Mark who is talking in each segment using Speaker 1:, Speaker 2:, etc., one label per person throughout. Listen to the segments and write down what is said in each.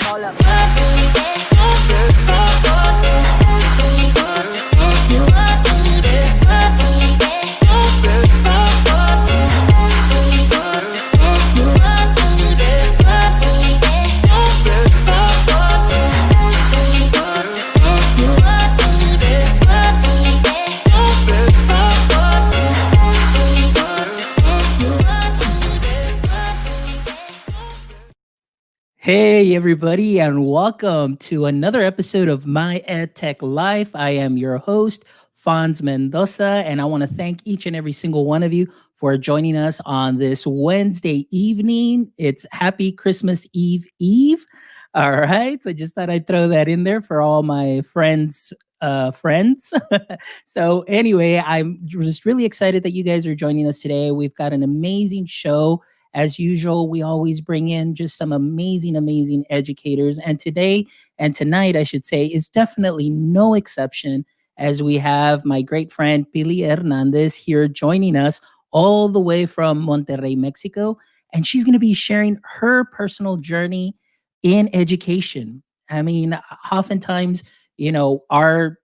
Speaker 1: Hold up.
Speaker 2: Hey, everybody, and welcome to another episode of My EdTech Life. I am your host, Fonz Mendoza, and I want to thank each and every single one of you for joining us on this Wednesday evening. It's Happy Christmas Eve. All right, so just thought I'd throw that in there for all my friends. So anyway, I'm just really excited that you guys are joining us today. We've got an amazing show as usual. We always bring in just some amazing educators. And today and tonight, I should say, is definitely no exception as we have my great friend Pilar Hernandez here joining us all the way from Monterrey, Mexico. And she's going to be sharing her personal journey in education. I mean, oftentimes, our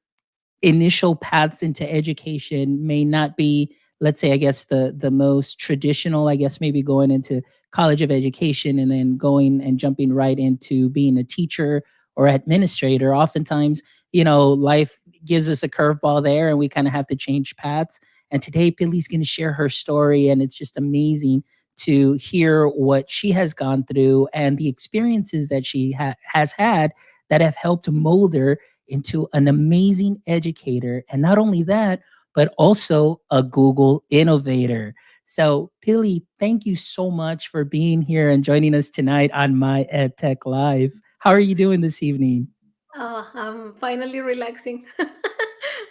Speaker 2: initial paths into education may not be, let's say, I guess the most traditional, I guess, maybe going into college of education and then going and jumping right into being a teacher or administrator. Oftentimes, life gives us a curveball there and we kind of have to change paths. And today Billy's going to share her story, and it's just amazing to hear what she has gone through and the experiences that she has had that have helped mold her into an amazing educator. And not only that, but also a Google Innovator. So, Pily, thank you so much for being here and joining us tonight on My EdTech Live. How are you doing this evening?
Speaker 3: Oh, I'm finally relaxing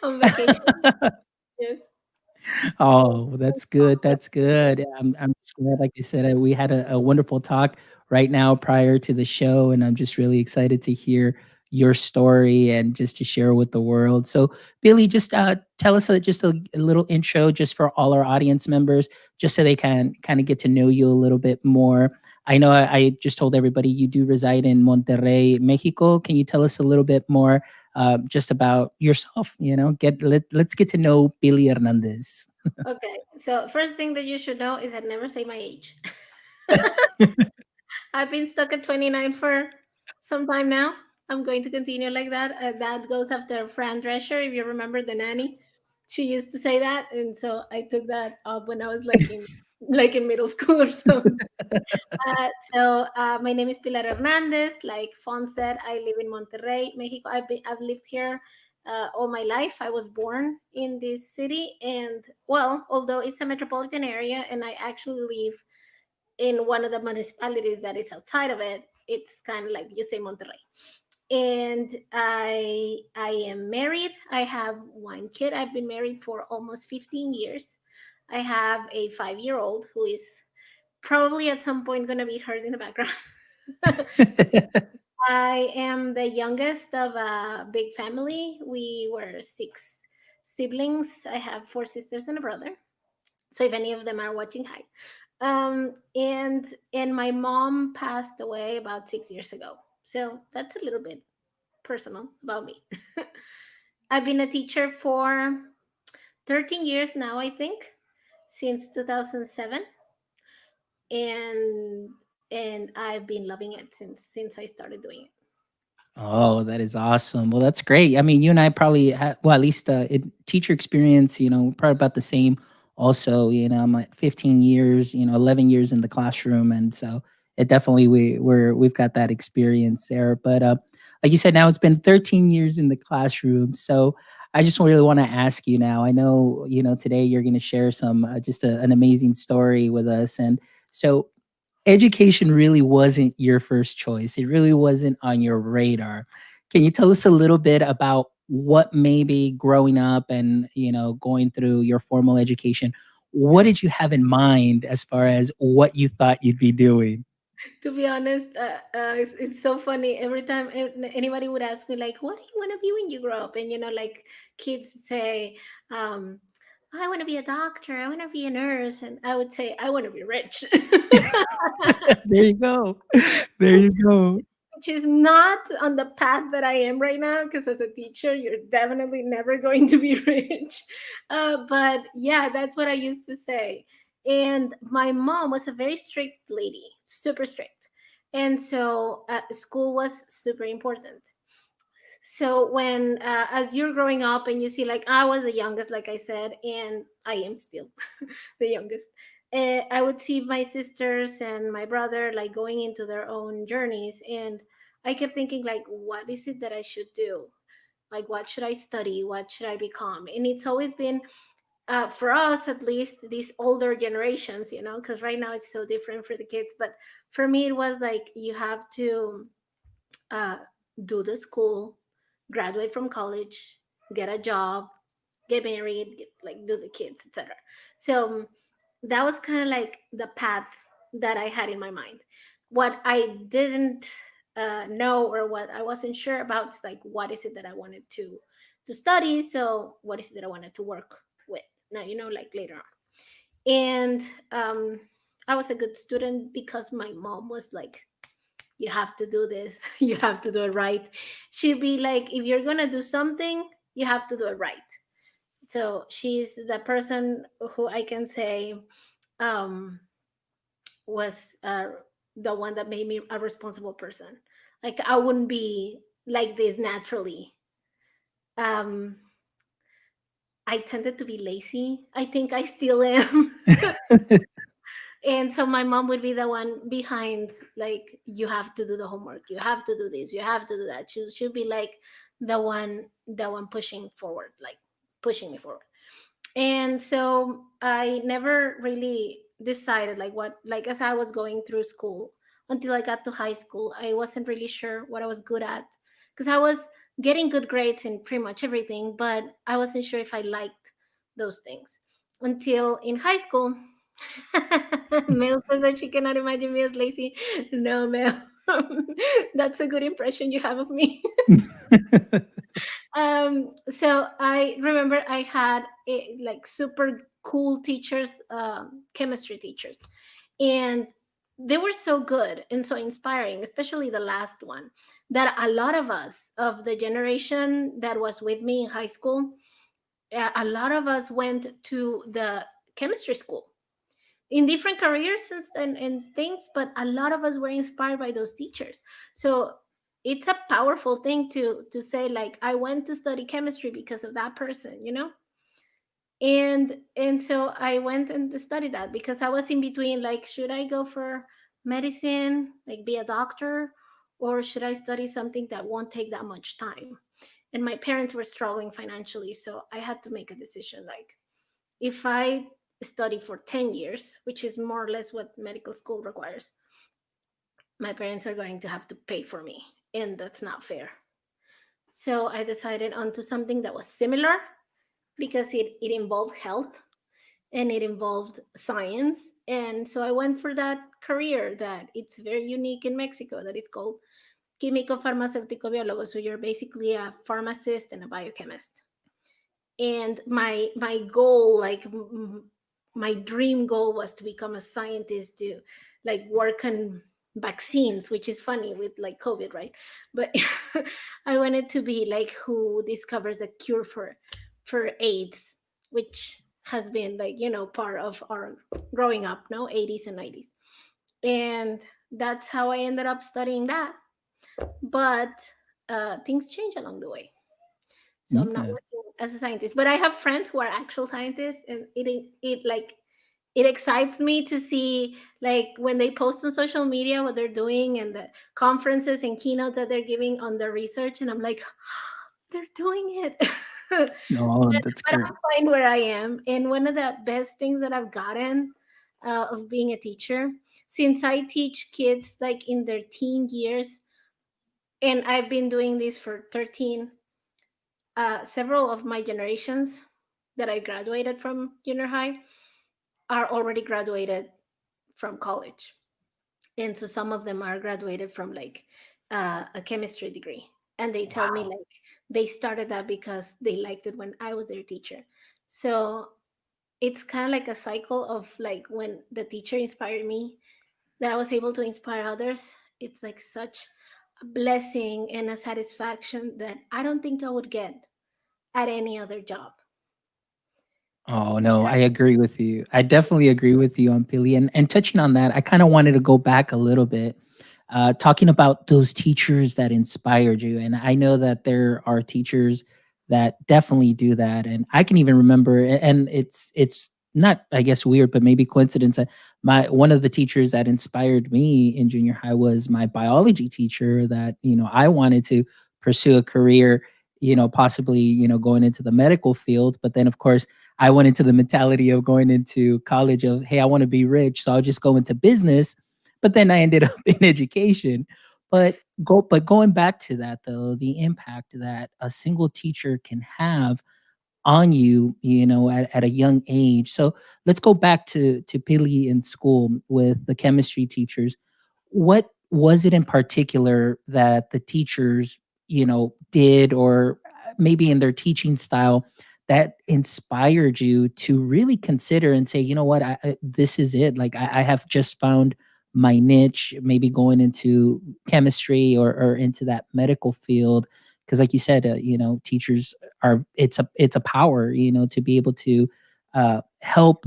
Speaker 3: on vacation. Yes.
Speaker 2: Oh, that's good. That's good. I'm just glad, like I said, we had a wonderful talk right now prior to the show, and I'm just really excited to hear your story and just to share with the world. So, Billy, just tell us just a little intro just for all our audience members, just so they can kind of get to know you a little bit more. I know I just told everybody you do reside in Monterrey, Mexico. Can you tell us a little bit more just about yourself? Let's get to know Billy Hernandez.
Speaker 3: Okay. So first thing that you should know is I never say my age. I've been stuck at 29 for some time now. I'm going to continue like that. That goes after Fran Drescher, if you remember the nanny. She used to say that, and so I took that up when I was like in middle school or something. My name is Pilar Hernandez. Like Fon said, I live in Monterrey, Mexico. I've lived here all my life. I was born in this city, and well, although it's a metropolitan area, and I actually live in one of the municipalities that is outside of it, it's kind of like you say Monterrey. And I am married. I have one kid. I've been married for almost 15 years. I have a 5-year-old who is probably at some point going to be heard in the background. I am the youngest of a big family. We were 6 siblings. I have 4 sisters and a brother. So if any of them are watching, hi. And my mom passed away about 6 years ago. So that's a little bit personal about me. I've been a teacher for 13 years now, I think, since 2007, and I've been loving it since I started doing it.
Speaker 2: Oh, that is awesome. Well, that's great. I mean, you and I probably well, at least teacher experience, probably about the same. Also, I'm at 15 years, 11 years in the classroom. And so it definitely, we've got that experience there. But like you said, now it's been 13 years in the classroom. So I just really want to ask you now. I know, today you're going to share some, just an amazing story with us. And so education really wasn't your first choice. It really wasn't on your radar. Can you tell us a little bit about what maybe growing up and, going through your formal education, what did you have in mind as far as what you thought you'd be doing?
Speaker 3: To be honest, it's so funny. Every time anybody would ask me, like, what do you want to be when you grow up? And, like kids say, um, I want to be a doctor, I want to be a nurse. And I would say, I want to be rich.
Speaker 2: There you go. There you go.
Speaker 3: which is not on the path that I am right now, because as a teacher, you're definitely never going to be rich. But yeah, that's what I used to say. And my mom was a very strict lady, super strict. And so school was super important. So when, as you're growing up and you see, like, I was the youngest, like I said, and I am still the youngest. I would see my sisters and my brother like going into their own journeys, and I kept thinking, like, what is it that I should do? Like, what should I study? What should I become? And it's always been, for us at least, these older generations, because right now it's so different for the kids. But for me, it was like you have to uh, do the school, graduate from college, get a job, get married, like do the kids, etc. So that was kind of like the path that I had in my mind. What I didn't know, or what I wasn't sure about, is like, what is it that I wanted to study? So what is it that I wanted to work with? Now, like later on. And I was a good student because my mom was like, you have to do this, you have to do it right. She'd be like, if you're gonna do something, you have to do it right. So she's the person who I can say um, was the one that made me a responsible person. Like, I wouldn't be like this naturally. Um, I tended to be lazy. I think I still am. And so my mom would be the one behind, like, you have to do the homework, you have to do this, you have to do that. She'll be like the one pushing forward, like pushing me forward. And so I never really decided, like, what, like, as I was going through school, until I got to high school, I wasn't really sure what I was good at, because I was getting good grades in pretty much everything, but I wasn't sure if I liked those things until in high school. Mel says that she cannot imagine me as lazy. No, Mel. That's a good impression you have of me. So I remember I had like super cool teachers, chemistry teachers, and they were so good and so inspiring, especially the last one, that a lot of us of the generation that was with me in high school, a lot of us went to the chemistry school in different careers and things, but a lot of us were inspired by those teachers. So it's a powerful thing to say, like, I went to study chemistry because of that person. And so I went and studied that because I was in between, like, should I go for medicine, like be a doctor, or should I study something that won't take that much time? And my parents were struggling financially, so I had to make a decision, like, if I study for 10 years, which is more or less what medical school requires, my parents are going to have to pay for me, and that's not fair. So I decided onto something that was similar, because it involved health and it involved science. And so I went for that career that it's very unique in Mexico, that is called químico farmacéutico biólogo. So you're basically a pharmacist and a biochemist. And my goal, like, my dream goal, was to become a scientist, to like work on vaccines, which is funny with like COVID, right? But I wanted to be like who discovers the cure for AIDS, which has been, like, part of our growing up, no, 80s and 90s. And that's how I ended up studying that. But things change along the way, so I'm not
Speaker 2: Yeah.
Speaker 3: working as a scientist, but I have friends who are actual scientists, and it like it excites me to see, like, when they post on social media what they're doing, and the conferences and keynotes that they're giving on their research, and I'm like, they're doing it. but,
Speaker 2: No, that's
Speaker 3: but
Speaker 2: great.
Speaker 3: I'm fine where I am. And one of the best things that I've gotten of being a teacher, since I teach kids like in their teen years, and I've been doing this for 13, several of my generations that I graduated from junior high are already graduated from college. And so some of them are graduated from like a chemistry degree. And they tell me,
Speaker 2: Wow.
Speaker 3: like, they started that because they liked it when I was their teacher. So it's kind of like a cycle of, like, when the teacher inspired me, that I was able to inspire others. It's like such blessing and a satisfaction that I don't think I would get at any other job.
Speaker 2: Oh, no, I agree with you. I definitely agree with you on Pily, and touching on that, I kinda wanted to go back a little bit, talking about those teachers that inspired you, and I know that there are teachers that definitely do that, and I can even remember and it's not, I guess, weird, but maybe coincidence that my one of the teachers that inspired me in junior high was my biology teacher that, I wanted to pursue a career, possibly, going into the medical field, but then, of course, I went into the mentality of going into college of, hey, I want to be rich, so I'll just go into business. But then I ended up in education. But going back to that though, the impact that a single teacher can have on you, at a young age. So let's go back to Pili in school with the chemistry teachers. What was it in particular that the teachers, did, or maybe in their teaching style, that inspired you to really consider and say, what, this is it. Like I have just found my niche, maybe going into chemistry or into that medical field. Because, like you said, teachers are it's a power, to be able to help,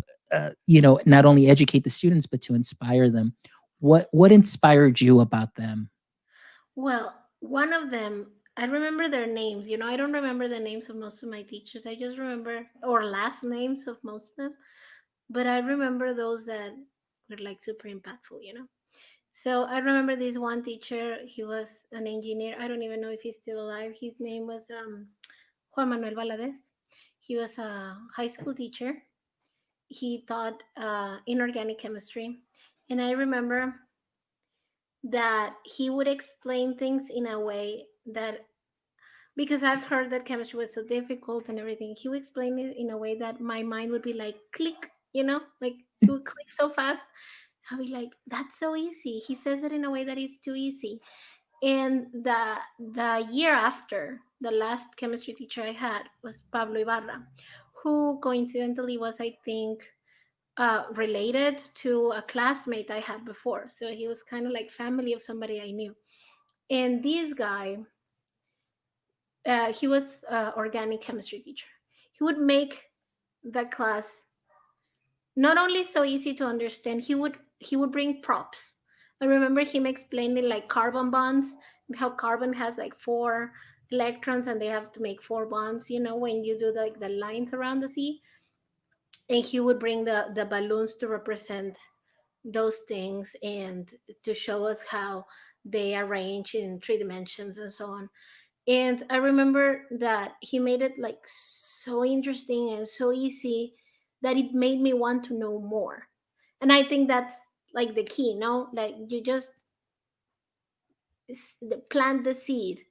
Speaker 2: not only educate the students but to inspire them. What inspired you about them?
Speaker 3: Well, one of them, I remember their names. I don't remember the names of most of my teachers. I just remember, or last names of most of them, but I remember those that were like super impactful. So I remember this one teacher, he was an engineer. I don't even know if he's still alive. His name was Juan Manuel Valadez. He was a high school teacher. He taught inorganic chemistry. And I remember that he would explain things in a way that, because I've heard that chemistry was so difficult and everything, he would explain it in a way that my mind would be like, click, like it would click so fast. I'll be like, that's so easy. He says it in a way that is too easy. And the year after, the last chemistry teacher I had was Pablo Ibarra, who coincidentally was, I think, related to a classmate I had before. So he was kind of like family of somebody I knew. And this guy, he was organic chemistry teacher. He would make the class not only so easy to understand, he would bring props. I remember him explaining like carbon bonds, how carbon has like four electrons and they have to make four bonds, when you do like the lines around the sea. And he would bring the balloons to represent those things and to show us how they arrange in three dimensions and so on. And I remember that he made it like so interesting and so easy that it made me want to know more. And I think that's like the key, no? Like you just plant the seed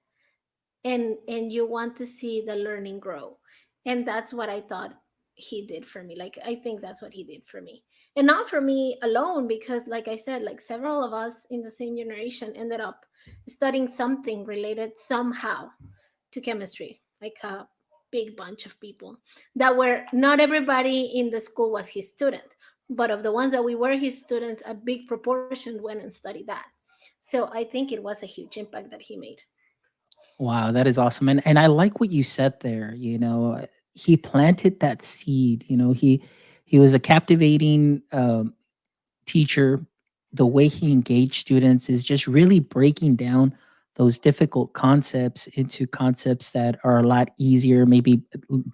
Speaker 3: and you want to see the learning grow. And that's what I thought he did for me. Like I think that's what he did for me. And not for me alone, because like I said, like several of us in the same generation ended up studying something related somehow to chemistry, like a big bunch of people that were, not everybody in the school was his student, but of the ones that we were his students, a big proportion went and studied that. So I think it was a huge impact that he made.
Speaker 2: Wow, that is awesome. And I like what you said there, he planted that seed, he was a captivating teacher. The way he engaged students is just really breaking down those difficult concepts into concepts that are a lot easier, maybe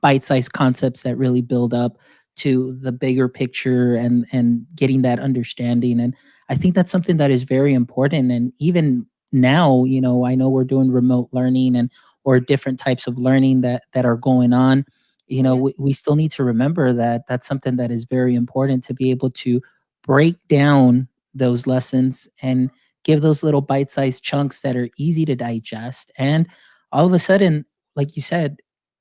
Speaker 2: bite-sized concepts that really build up to the bigger picture, and getting that understanding. And I think that's something that is very important. And even now, I know we're doing remote learning and or different types of learning that are going on.
Speaker 3: Yeah.
Speaker 2: We still need to remember that that's something that is very important, to be able to break down those lessons and give those little bite-sized chunks that are easy to digest. And all of a sudden, like you said,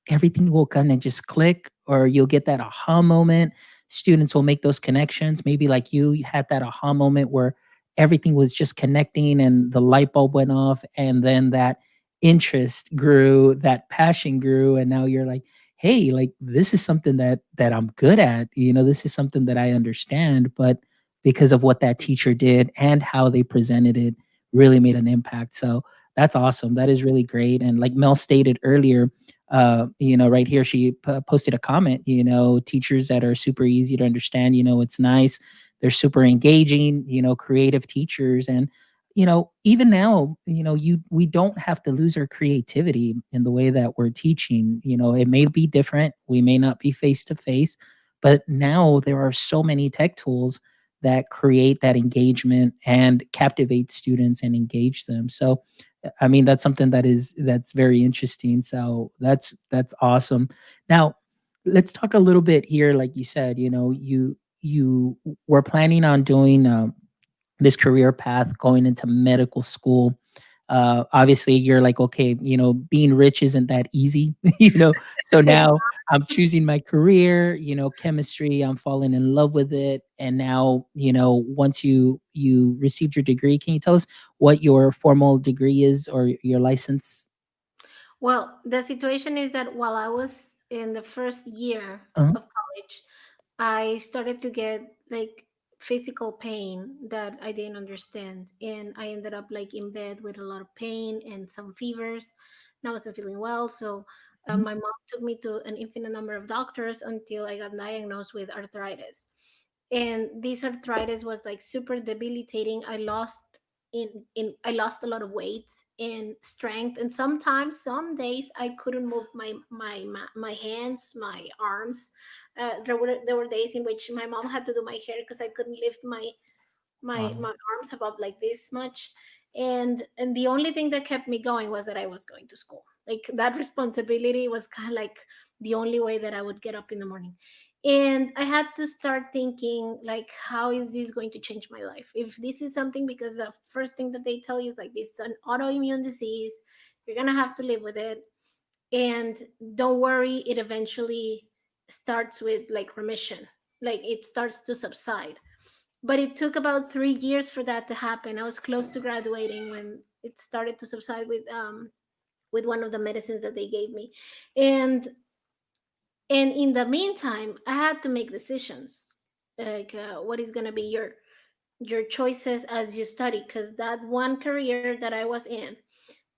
Speaker 2: everything will kind of just click, or you'll get that aha moment. Students will make those connections. Maybe like you had that aha moment where everything was just connecting and the light bulb went off, and then that interest grew, that passion grew, and now you're like, hey, like this is something that I'm good at. This is something that I understand, but because of what that teacher did and how they presented it, really made an impact. So That's awesome. That is really great. And like Mel stated earlier, right here, she posted a comment. Teachers that are super easy to understand. It's nice. They're super engaging. Creative teachers, and even now, we don't have to lose our creativity in the way that we're teaching. It may be different. We may not be face to face, but now there are so many tech tools that create that engagement and captivate students and engage them. So I mean, that's something that's very interesting. So that's awesome. Now, let's talk a little bit here. Like you said, you were planning on doing this career path, going into medical school. Obviously, you're like, okay, being rich isn't that easy, So now I'm choosing my career, chemistry. I'm falling in love with it, and now, once you received your degree, can you tell us what your formal degree is or your license?
Speaker 3: Well, the situation is that while I was in the first year
Speaker 2: Uh-huh.
Speaker 3: of college, I started to get like physical pain that I didn't understand. And I ended up like in bed with a lot of pain and some fevers. And I wasn't feeling well. So
Speaker 2: Mhm.
Speaker 3: my mom took me to an infinite number of doctors until I got diagnosed with arthritis. And this arthritis was like super debilitating. I lost a lot of weight and strength, and sometimes some days I couldn't move my hands, my arms. There were days in which my mom had to do my hair because I couldn't lift my
Speaker 2: Wow.
Speaker 3: arms above like this much. And the only thing that kept me going was that I was going to school. Like that responsibility was kind of like the only way that I would get up in the morning. And I had to start thinking like, how is this going to change my life? If this is something, because the first thing that they tell you is like, this is an autoimmune disease, you're gonna have to live with it. And don't worry, it eventually starts with like remission, like it starts to subside. But it took about 3 years for that to happen. I was close to graduating when it started to subside with one of the medicines that they gave me. And and in the meantime, I had to make decisions, like what is going to be your choices as you study, because that one career that I was in,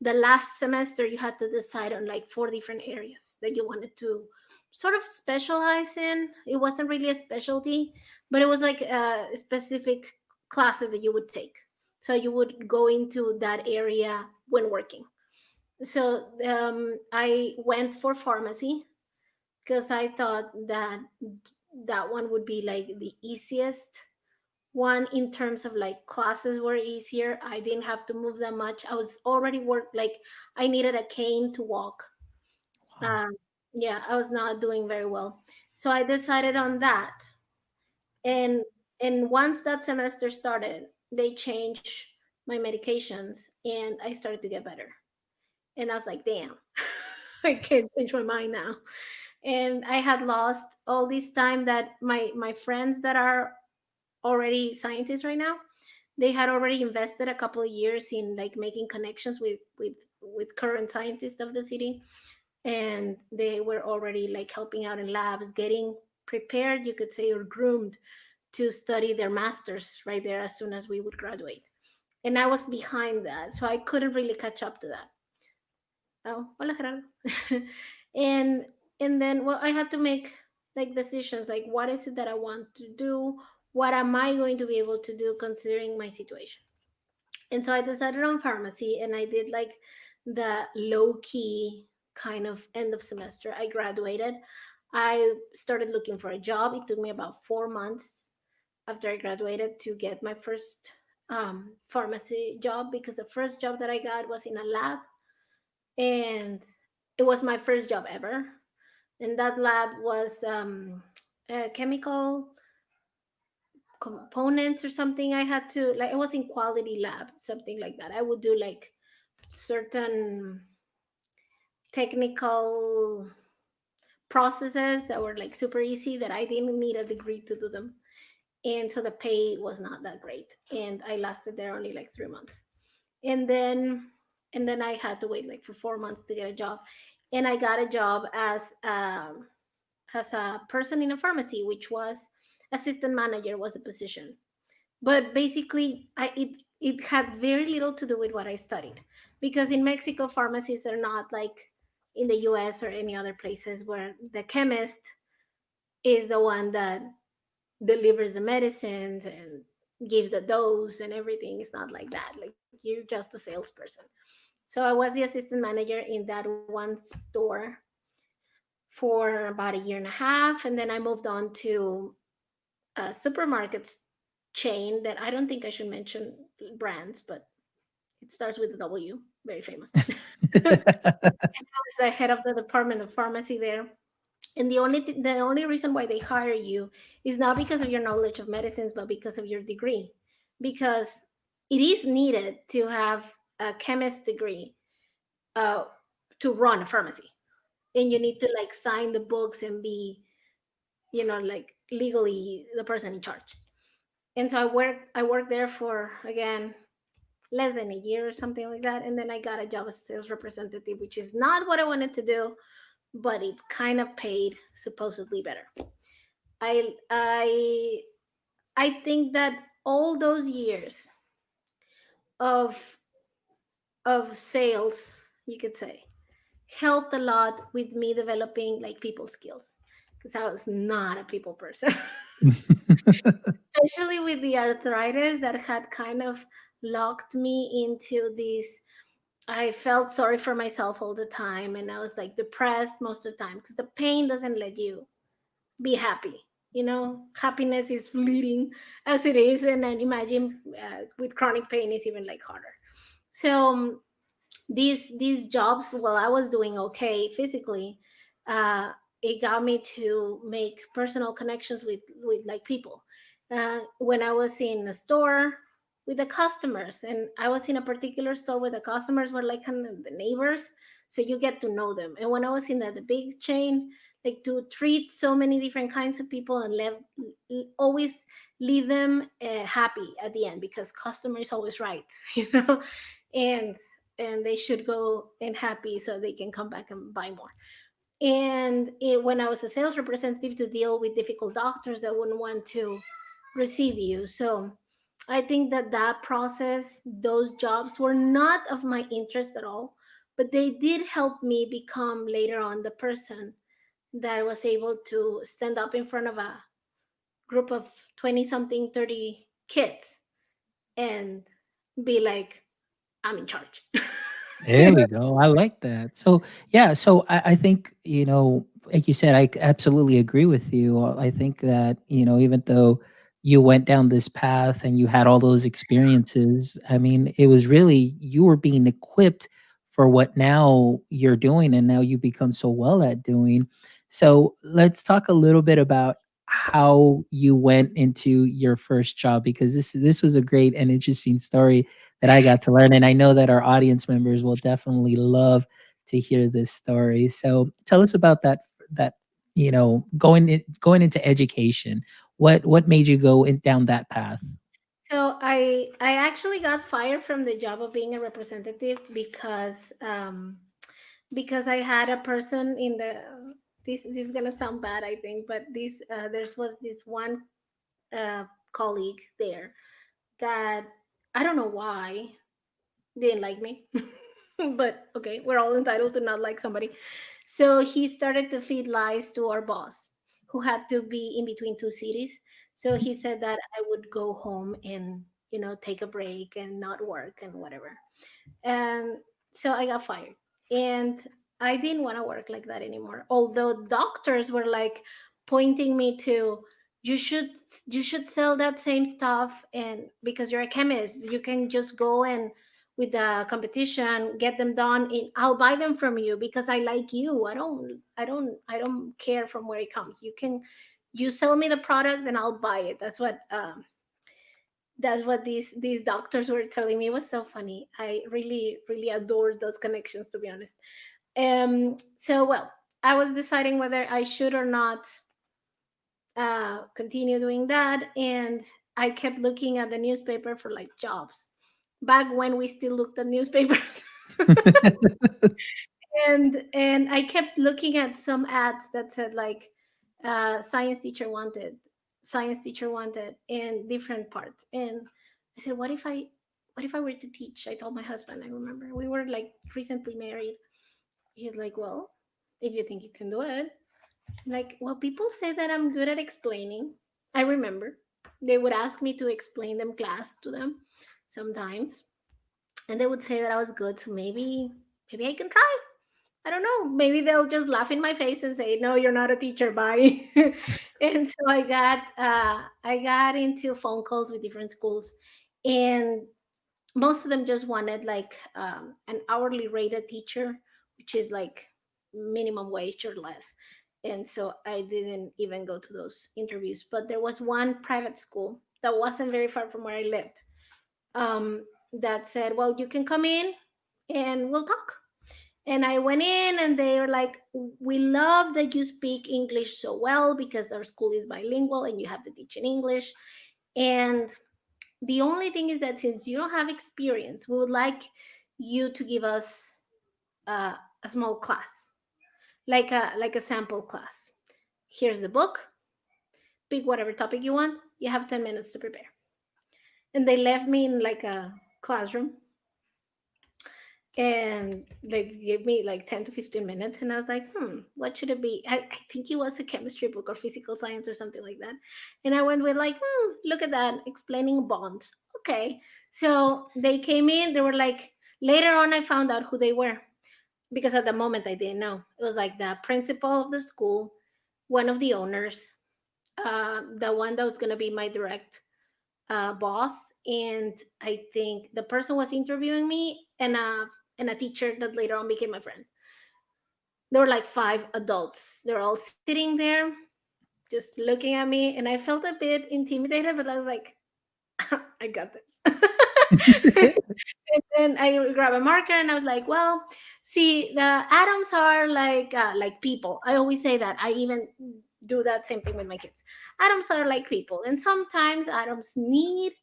Speaker 3: the last semester you had to decide on like four different areas that you wanted to sort of specialize in. It wasn't really a specialty, but it was like specific classes that you would take, so you would go into that area when working. So I went for pharmacy because I thought that that one would be like the easiest one. In terms of like classes were easier, I didn't have to move that much. I was already work like I needed a cane to walk.
Speaker 2: Wow.
Speaker 3: um yeah, I was not doing very well, so I decided on that. And and once that semester started, they changed my medications and I started to get better. And I was like, damn, I can't change my mind now. And I had lost all this time that my friends that are already scientists right now, they had already invested a couple of years in like making connections with current scientists of the city, and they were already like helping out in labs, getting prepared, you could say, or groomed to study their masters right there as soon as we would graduate. And I was behind that, so I couldn't really catch up to that. Oh, hola Gerardo. and and then, well, I had to make like decisions, like what is it that I want to do, what am I going to be able to do considering my situation. And so I decided on pharmacy, and I did like the low key kind of end of semester. I graduated. I started looking for a job. It took me about 4 months after I graduated to get my first pharmacy job, because the first job that I got was in a lab, and it was my first job ever. And that lab was chemical components or something. I had to like, it was in quality lab, something like that. I would do like certain technical processes that were like super easy, that I didn't need a degree to do them. And so the pay was not that great, and I lasted there only like 3 months. And then I had to wait like for 4 months to get a job. And I got a job as a person in a pharmacy, which was assistant manager was the position. But basically, it had very little to do with what I studied. because in Mexico pharmacies are not like in the US or any other places where the chemist is the one that delivers the medicines and gives the dose and everything. It's not like that. Like you're just a salesperson. So I was the assistant manager in that one store for about a year and a half, and then I moved on to a supermarket chain that I don't think I should mention brands, but it starts with a W, very famous. I was the head of the department of pharmacy there. And the only reason why they hire you is not because of your knowledge of medicines, but because of your degree. Because it is needed to have a chemist degree uh, to run a pharmacy, and you need to like sign the books and be, like legally the person in charge. And so I worked there for, again, less than a year or something like that, and then I got a job as sales representative, which is not what I wanted to do, but it kind of paid supposedly better. I i i think that all those years of sales, you could say, helped a lot with me developing like people skills, because I was not a people person. Especially with the arthritis that had kind of locked me into this. I felt sorry for myself all the time, and I was like depressed most of the time because the pain doesn't let you be happy. Happiness is fleeting as it is, and then imagine with chronic pain is even like harder. So these jobs, while I was doing okay physically, uh, it got me to make personal connections with like people. When I was in a store with the customers, and I was in a particular store where the customers were like kind of the neighbors, so you get to know them. And when I was in the big chain, like to treat so many different kinds of people and always leave them happy at the end, because customer is always right, and they should go and happy so they can come back and buy more. And when I was a sales representative, to deal with difficult doctors that wouldn't want to receive you. So I think that process, those jobs were not of my interest at all, but they did help me become later on the person that was able to stand up in front of a group of 20 something, 30 kids and be like, I'm in charge.
Speaker 2: There we go. I like that. So, yeah, so I think, like you said, absolutely agree with you. I think that, even though you went down this path and you had all those experiences, I mean, it was really you were being equipped for what now you're doing and now you become so well at doing. So, let's talk a little bit about how you went into your first job, because this was a great and interesting story that I got to learn. And I know that our audience members will definitely love to hear this story. So tell us about that, going into education. What made you go down that path?
Speaker 3: So I actually got fired from the job of being a representative because I had a person in the, this is gonna sound bad, I think, but this there was this one uh, colleague there that, I don't know why, didn't like me. But okay, we're all entitled to not like somebody. So he started to feed lies to our boss, who had to be in between two cities. So
Speaker 2: Mhm.
Speaker 3: he said that I would go home and, take a break and not work and whatever. And so I got fired. And I didn't want to work like that anymore. Although doctors were like pointing me to, you should you should sell that same stuff, and because you're a chemist, you can just go and with the competition get them done, and I'll buy them from you because I like you. I don't care from where it comes. You sell me the product and I'll buy it. That's what these doctors were telling me. It was so funny. I really really adored those connections, to be honest. So, well, I was deciding whether I should or not continue doing that, and I kept looking at the newspaper for like jobs back when we still looked at newspapers. And I kept looking at some ads that said like science teacher wanted, science teacher wanted, in different parts. And I said, what if I were to teach? I told my husband, I remember we were like recently married. He's like, well, if you think you can do it. Like, well, people say that I'm good at explaining. I remember they would ask me to explain them class to them sometimes, and they would say that I was good. So maybe I can try. I don't know. Maybe they'll just laugh in my face and say, "No, you're not a teacher." Bye. And so I got into phone calls with different schools, and most of them just wanted like an hourly rated teacher, which is like minimum wage or less. And so I didn't even go to those interviews. But there was one private school that wasn't very far from where I lived, that said, well, you can come in and we'll talk. And I went in and they were like, we love that you speak English so well because our school is bilingual and you have to teach in English. And the only thing is that since you don't have experience, we would like you to give us a small class, like a sample class. Here's the book. Pick whatever topic you want. You have 10 minutes to prepare. And they left me in like a classroom, and they gave me like 10 to 15 minutes, and I was like, what should it be? I think it was a chemistry book or physical science or something like that. And I went with like, look at that, explaining bonds. Okay. So they came in, they were like, later on I found out who they were, because at the moment I didn't know. It was like the principal of the school, one of the owners, the one that was going to be my direct boss, and I think the person was interviewing me, and a teacher that later on became my friend. There were like five adults. They're all sitting there, just looking at me, and I felt a bit intimidated, but I was like, I got this. And then I grab a marker and I was like, well, see, the atoms are like people. I always say that. I even do that same thing with my kids. Atoms are like people, and sometimes atoms need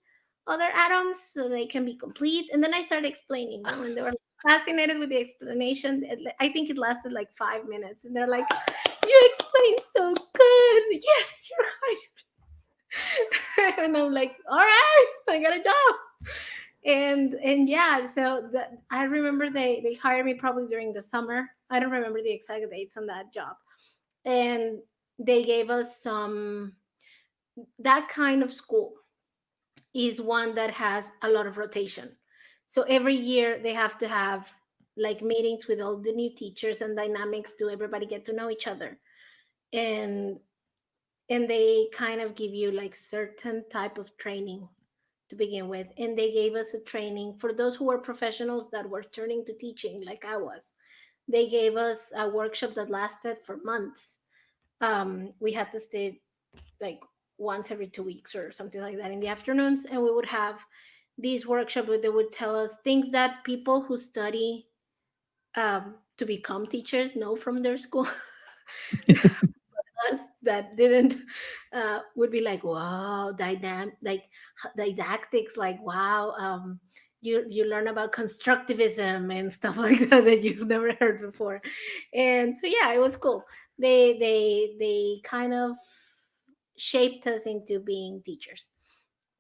Speaker 3: other atoms so they can be complete. And then I started explaining, and they were fascinated with the explanation. I think it lasted like 5 minutes, and they're like, "You explained so good. Yes, you're right." And I'm like, "All right, I got a job." And yeah, so I remember they hired me probably during the summer. I don't remember the exact dates on that job. And they gave us some, that kind of school is one that has a lot of rotation. So every year they have to have like meetings with all the new teachers and dynamics to everybody get to know each other. And they kind of give you like certain type of training to begin with. And they gave us a training for those who were professionals that were turning to teaching like I was. They gave us a workshop that lasted for months. We had to stay like once every 2 weeks or something like that in the afternoons, and we would have these workshops where they would tell us things that people who study to become teachers know from their school. Us that didn't would be like, wow, like didactics, like wow, you learn about constructivism and stuff like that that you've never heard before. And so yeah, it was cool. They kind of shaped us into being teachers.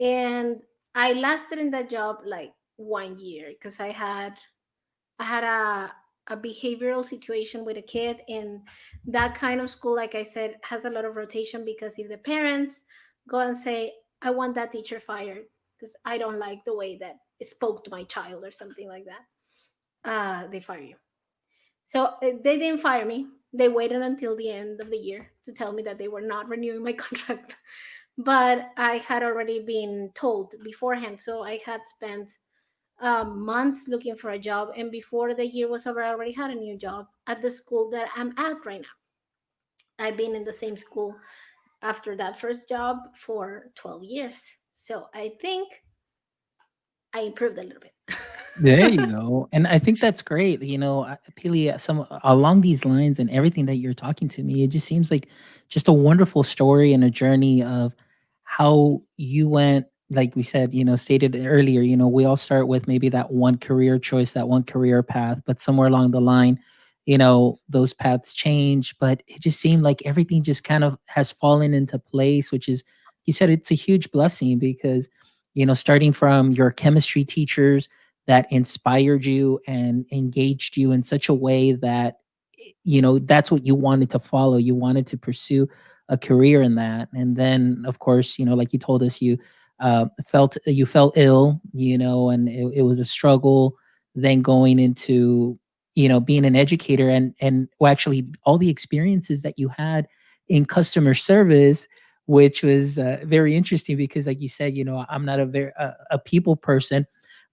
Speaker 3: And I lasted in that job like 1 year because I had a behavioral situation with a kid, and that kind of school, like I said, has a lot of rotation, because if the parents go and say, I want that teacher fired because I don't like the way that it spoke to my child or something like that, they fire you. So they didn't fire me. They waited until the end of the year to tell me that they were not renewing my contract. But I had already been told beforehand. So I had spent months looking for a job. And before the year was over, I already had a new job at the school that I'm at right now. I've been in the same school after that first job for 12 years. So I think I improved a little bit.
Speaker 2: There you go. And I think that's great. Pili, some along these lines and everything that you're talking to me, it just seems like just a wonderful story and a journey of how you went, like we said, stated earlier, we all start with maybe that one career choice, that one career path, but somewhere along the line, those paths change. But it just seemed like everything just kind of has fallen into place, which is, you said, it's a huge blessing because starting from your chemistry teachers that inspired you and engaged you in such a way that that's what you wanted to follow. You wanted to pursue a career in that. And then of course, like you told us, you felt ill, and it was a struggle then going into being an educator, and well, actually all the experiences that you had in customer service, which was very interesting because like you said, I'm not a people person,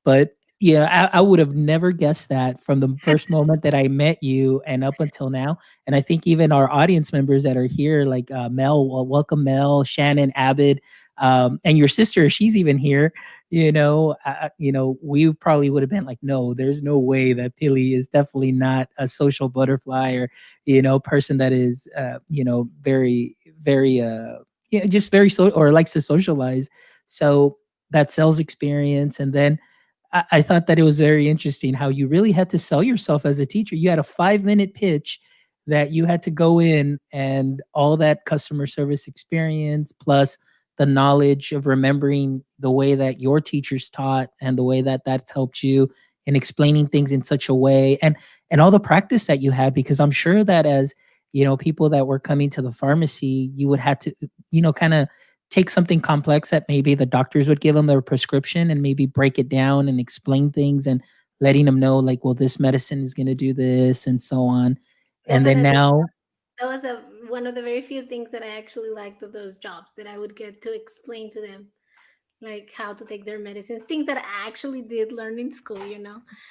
Speaker 2: but yeah, I would have never guessed that from the first moment that I met you and up until now. And I think even our audience members that are here, like Mel, welcome Mel, Shannon, Abid, and your sister, she's even here. We probably would have been like, no, there's no way that Pily is definitely not a social butterfly or person that is very very just very or likes to socialize. So that sales experience, and then I thought that it was very interesting how you really had to sell yourself as a teacher. You had a 5-minute pitch that you had to go in, and all that customer service experience plus the knowledge of remembering the way that your teachers taught and the way that that's helped you in explaining things in such a way, and all the practice that you had, because I'm sure that as people that were coming to the pharmacy, you would have to kind of take something complex that maybe the doctors would give them their prescription and maybe break it down and explain things and letting them know like, well, this medicine is going to do this and so on. And then
Speaker 3: Definitely.
Speaker 2: now,
Speaker 3: That was one of the very few things that I actually liked of those jobs, that I would get to explain to them like how to take their medicines, things that I actually did learn in school.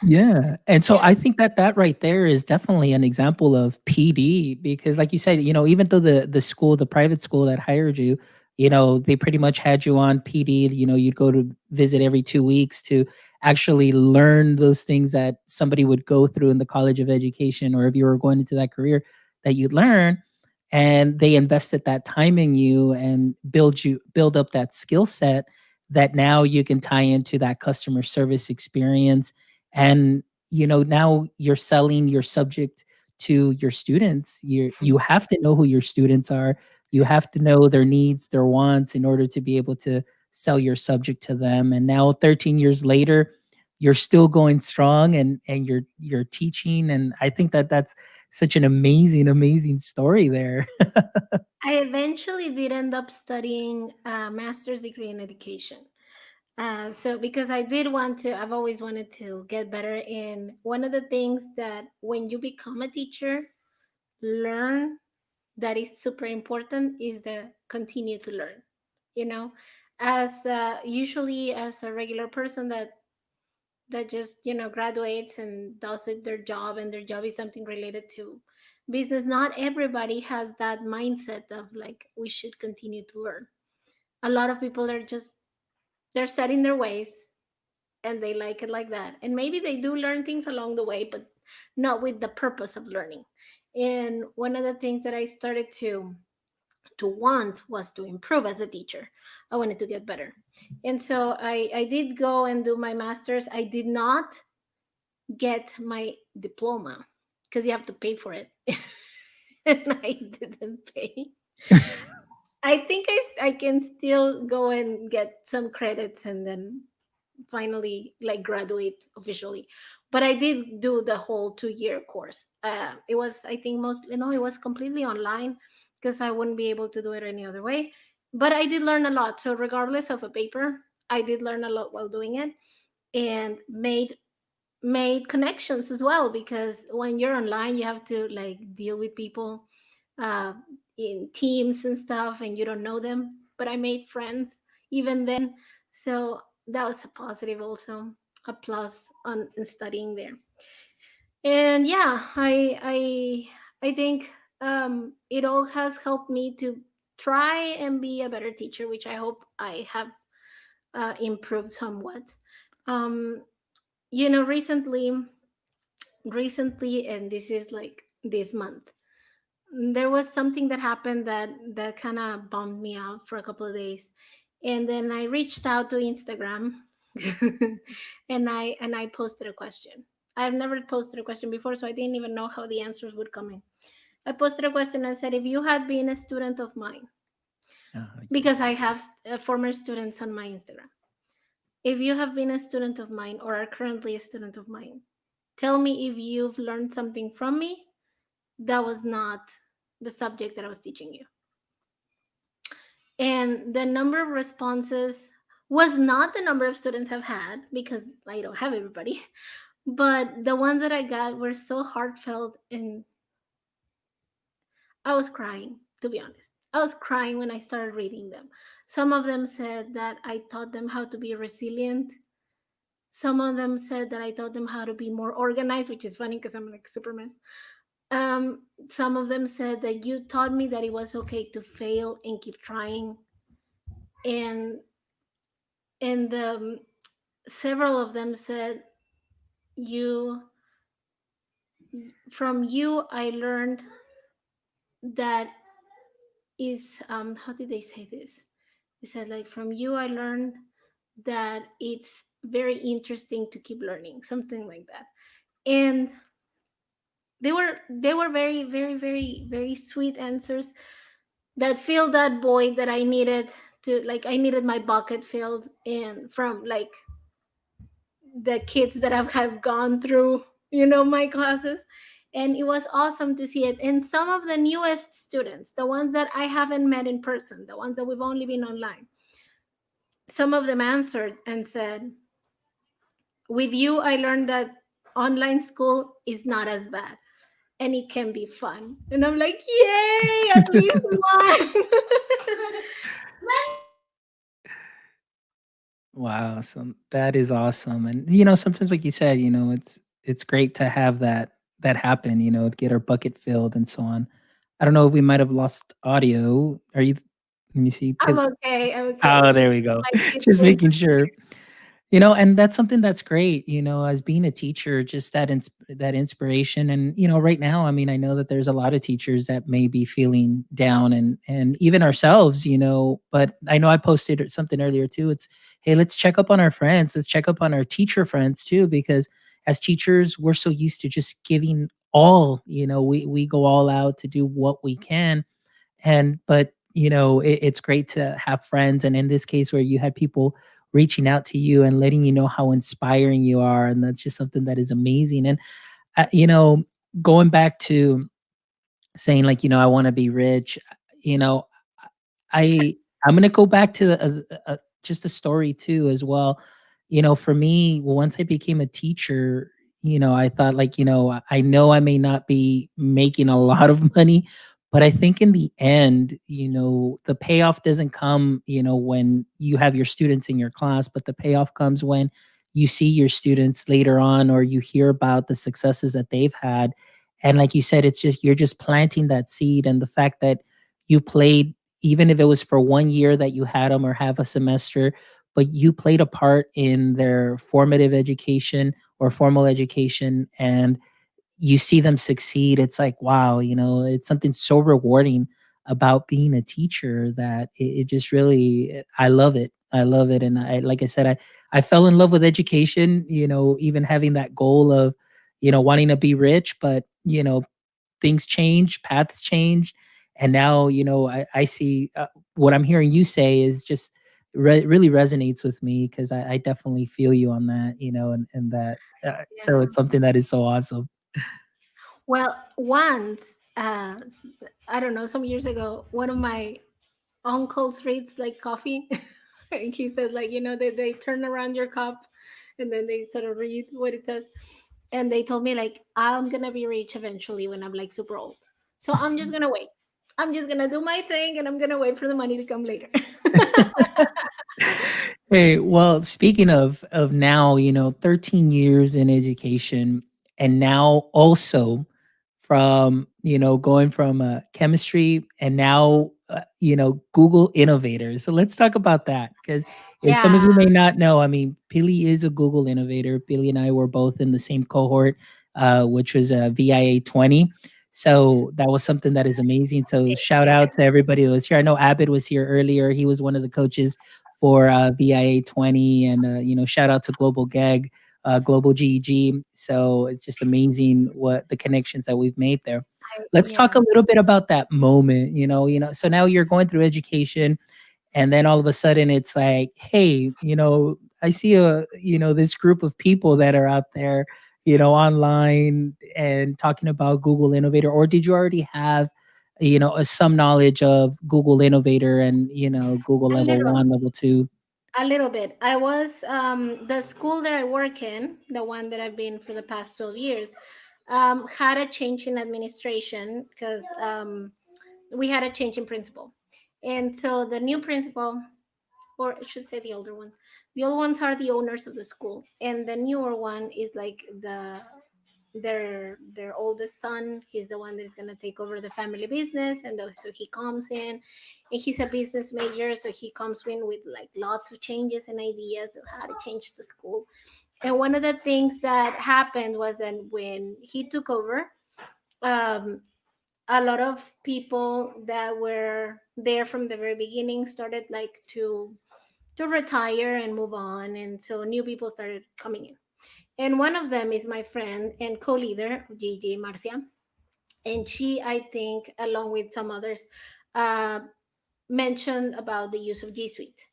Speaker 2: yeah. And so
Speaker 3: Yeah.
Speaker 2: I think that that right there is definitely an example of PD, because like you said, even though the school, the private school that hired you, they pretty much had you on PD, you'd go to visit every 2 weeks to actually learn those things that somebody would go through in the college of education, or if you were going into that career that you'd learn. And they invested that time in you and build up that skill set that now you can tie into that customer service experience. And now you're selling your subject to your students. You have to know who your students are. You have to know their needs, their wants, in order to be able to sell your subject to them. And now 13 years later, you're still going strong, and you're teaching. And I think that that's such an amazing story there.
Speaker 3: I eventually did end up studying a master's degree in education. So because I did want to, I've always wanted to get better. And one of the things that when you become a teacher, learn, that is super important, is the continue to learn. You know, as usually as a regular person that just graduates and does it their job, and their job is something related to business, not everybody has that mindset of like, we should continue to learn. A lot of people are just, they're set in their ways, and they like it like that, and maybe they do learn things along the way, but not with the purpose of learning. And one of the things that I started to want was to improve as a teacher. I wanted to get better. And so I did go and do my master's. I did not get my diploma because you have to pay for it. And I didn't pay. I think I can still go and get some credits and then finally like graduate officially. But I did do the whole 2-year course. It was, I think, mostly, no, it was completely online because I wouldn't be able to do it any other way. But I did learn a lot. So regardless of a paper, I did learn a lot while doing it, and made connections as well, because when you're online you have to like deal with people uh, in teams and stuff, and you don't know them, but I made friends even then. So that was a positive, also a plus on in studying there. And yeah, I think it all has helped me to try and be a better teacher, which I hope I have improved somewhat. um, recently, and this is like this month, there was something that happened that kind of bummed me out for a couple of days. And then I reached out to Instagram, and I posted a question. I've never posted a question before, so I didn't even know how the answers would come in. I posted a question and said, if you had been a student of mine,
Speaker 2: Ah,
Speaker 3: because I
Speaker 2: yes.
Speaker 3: have former students on my Instagram, If you have been a student of mine or are currently a student of mine, tell me if you've learned something from me that was not the subject that I was teaching you. And the number of responses was not the number of students I've had, because I don't have everybody, but the ones that I got were so heartfelt, and I was crying, to be honest. I was crying when I started reading them. Some of them said that I taught them how to be resilient. Some of them said that I taught them how to be more organized, which is funny because I'm like super mess. Some of them said that you taught me that it was okay to fail and keep trying. And several of them said, you from you I learned that is how did they say this? They said, like, from you I learned that it's very interesting to keep learning, something like that. And they were very, very, very, very sweet answers that filled that void that I needed to, like, I needed my bucket filled, and from like the kids that have gone through, my classes. And it was awesome to see it. And some of the newest students, the ones that I haven't met in person, the ones that we've only been online, some of them answered and said, with you I learned that online school is not as bad and it can be fun. And I'm like, yay, at least one.
Speaker 2: Wow, so that is awesome. And sometimes like you said, it's great to have that happen, get our bucket filled and so on. I don't know if we might have lost audio. Are you Let me see.
Speaker 3: I'm okay. I'm okay.
Speaker 2: Oh, there we go.
Speaker 3: My kids
Speaker 2: Just
Speaker 3: were
Speaker 2: making sure. And that's something that's great, as being a teacher, just that inspiration. And right now, I mean, I know that there's a lot of teachers that may be feeling down, and even ourselves, but I know I posted something earlier too. It's, hey, let's check up on our friends. Let's check up on our teacher friends too, because as teachers, we're so used to just giving all, we go all out to do what we can. And but it's great to have friends, and in this case where you had people reaching out to you and letting you know how inspiring you are, and that's just something that is amazing. And going back to saying, like, I want to be rich, you know I I'm gonna go back to just a story too as well. For me, once I became a teacher, I thought, like, I know I may not be making a lot of money, but I think in the end, the payoff doesn't come, when you have your students in your class, but the payoff comes when you see your students later on, or you hear about the successes that they've had. And like you said, it's just, you're just planting that seed, and the fact that you played, even if it was for 1 year that you had them, or have a semester, but you played a part in their formative education or formal education, and you see them succeed. It's like, wow, it's something so rewarding about being a teacher, that it just really, I love it. I love it. And like I said, I fell in love with education, even having that goal of, wanting to be rich, but, things change, paths change, and now I see, what I'm hearing you say is just really resonates with me, because I definitely feel you on that, and that. So
Speaker 3: Yeah.
Speaker 2: it's something that is so awesome.
Speaker 3: Well, once, I don't know, some years ago, one of my uncles reads like coffee. And he said, like, they turn around your cup and then they sort of read what it says. And they told me, like, I'm going to be rich eventually when I'm like super old. So I'm just going to wait. I'm just going to do my thing and I'm going to wait for the money to come later.
Speaker 2: Hey, well, speaking of now, 13 years in education, and now also from, going from chemistry, and now, Google Innovator. So let's talk about that, because if some of
Speaker 3: Yeah.
Speaker 2: you may not know, I mean, Pily is a Google Innovator. Pily and I were both in the same cohort, which was VIA 20. So that was something that is amazing. So shout out to everybody who was here. I know Abid was here earlier. He was one of the coaches for VIA 20, and shout out to Global Gag, Global GEG. So it's just amazing what the connections that we've made there. Let's talk
Speaker 3: Yeah.
Speaker 2: a little bit about that moment. So now you're going through education, and then all of a sudden it's like, hey, I see a this group of people that are out there, online and talking about Google Innovator. Or did you already have, some knowledge of Google Innovator and Google
Speaker 3: A
Speaker 2: level
Speaker 3: little,
Speaker 2: 1, level 2?
Speaker 3: a little bit. I was the school that I work in, the one that I've been for the past 12 years, had a change in administration because we had a change in principal. And so the new principal, or I should say the older one, the old ones are the owners of the school, and the newer one is like their oldest son. He's the one that's gonna take over the family business, and so he comes in, and he's a business major, so he comes in with like lots of changes and ideas of how to change the school. And one of the things that happened was that when he took over, um, a lot of people that were there from the very beginning started like to retire and move on, and so new people started coming in. And one of them is my friend and co-leader Gigi Marcia, and she, I think, along with some others, uh, mentioned about the use of G Suite.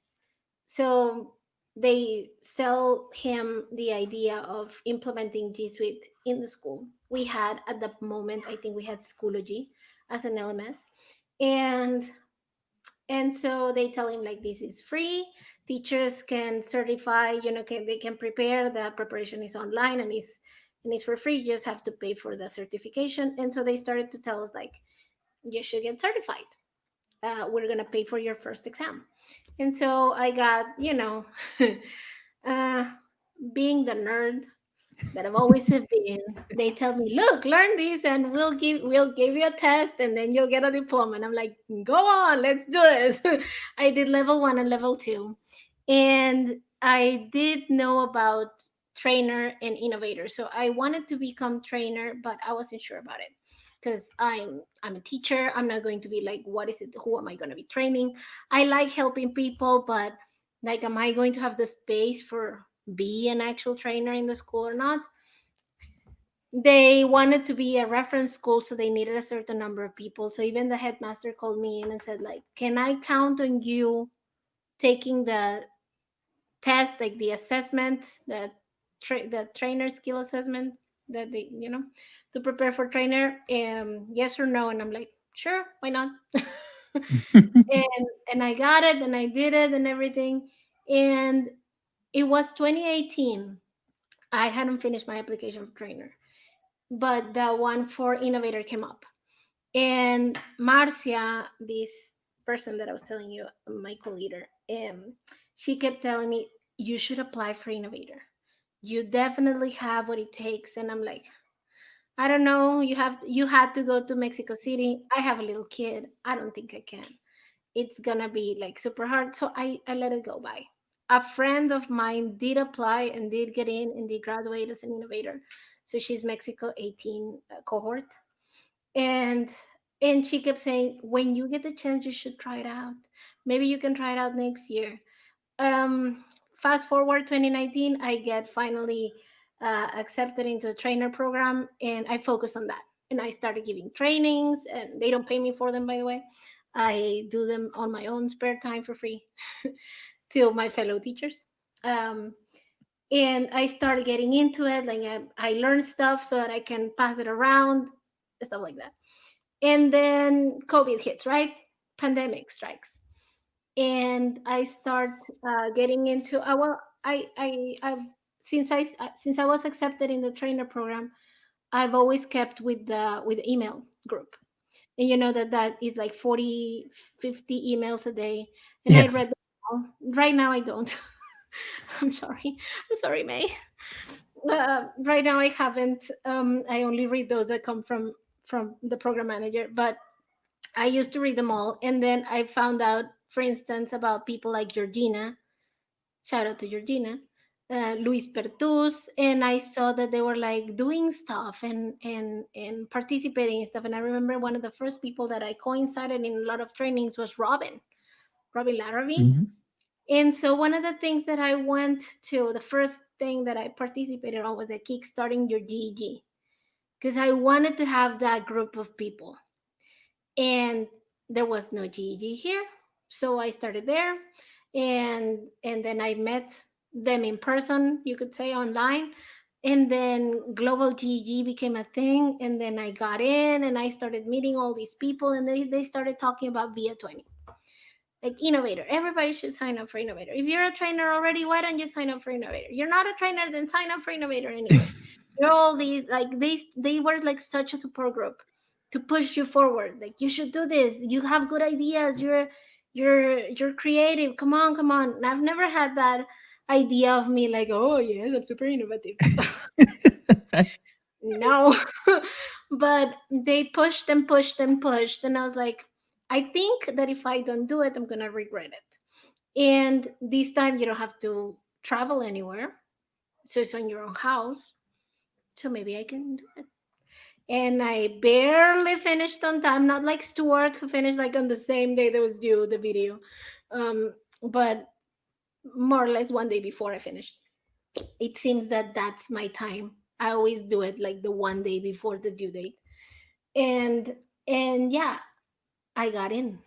Speaker 3: So they sell him the idea of implementing G Suite in the school. We had at the moment, I think we had Schoology as an LMS, and so they tell him like this is free. Teachers can certify, they can prepare. The preparation is online and is for free. You just have to pay for the certification. And so they started to tell us like you should get certified. We're gonna pay for your first exam. And so I got, uh, being the nerd that I've always have been, they tell me, "Look, learn this, and we'll give you a test, and then you'll get a diploma." And I'm like, "Go on, let's do this." I did level 1 and level 2, and I did know about trainer and innovator. So I wanted to become trainer, but I wasn't sure about it because I'm a teacher. I'm not going to be like, what is it? Who am I going to be training? I like helping people, but like, am I going to have the space for be an actual trainer in the school or not? They wanted to be a reference school, so they needed a certain number of people. So even the headmaster called me in and said like, can I count on you taking the test, like the assessment, the trainer skill assessment that they, to prepare for trainer, yes or no? And I'm like, sure, why not? And I got it, and I did it and everything. And it was 2018. I hadn't finished my application for trainer, but the one for innovator came up. And Marcia, this person that I was telling you, my co-leader, she kept telling me, you should apply for innovator. You definitely have what it takes. And I'm like, I don't know. You had to go to Mexico City. I have a little kid. I don't think I can. It's gonna be like super hard. So I let it go by. A friend of mine did apply and did get in and did graduate as an innovator. So she's Mexico 18 cohort. And she kept saying, when you get the chance, you should try it out. Maybe you can try it out next year. um Fast forward 2019, I get finally accepted into a trainer program, and I focus on that. And I started giving trainings, and they don't pay me for them, by the way. I do them on my own spare time for free to my fellow teachers. um and I started getting into it. Like, I learned stuff so that I can pass it around, stuff like that. And then COVID hits, right? Pandemic strikes, and I start getting into. Well, I've since I was accepted in the trainer program, I've always kept with the email group, and you know that is like 40, 50 emails a day, and I
Speaker 2: Yeah.
Speaker 3: read them all. Right now I don't. I'm sorry, May. Right now I haven't. I only read those that come from the program manager, but I used to read them all, and then I found out, for instance, about people like Georgina. Shout out to Georgina, Luis Pertus, and I saw that they were like doing stuff and participating and stuff. And I remember one of the first people that I coincided in a lot of trainings was Robin Larrabee.
Speaker 2: Mhm.
Speaker 3: And so one of the things that I went to, the first thing that I participated on was the Kickstarting Your GEG, because I wanted to have that group of people, and there was no GEG here. So I started there, and then I met them in person, you could say online. And then global GG became a thing. And then I got in and I started meeting all these people, and they started talking about Via 20, like Innovator. Everybody should sign up for Innovator. If you're a trainer already, why don't you sign up for Innovator? You're not a trainer, then sign up for Innovator anyway. You're all these, like, they were like such a support group to push you forward. Like, you should do this. You have good ideas. You're creative. Come on, come on. And I've never had that idea of me like, oh yes, I'm super innovative. No. But they pushed and pushed and pushed, and I was like, I think that if I don't do it, I'm gonna regret it. And this time you don't have to travel anywhere, so it's on your own house, so maybe I can do it. And I barely finished on time, not like Stuart, who finished like on the same day that was due the video. But more or less one day before I finished. It seems that that's my time. I always do it like the one day before the due date. And yeah, I got in.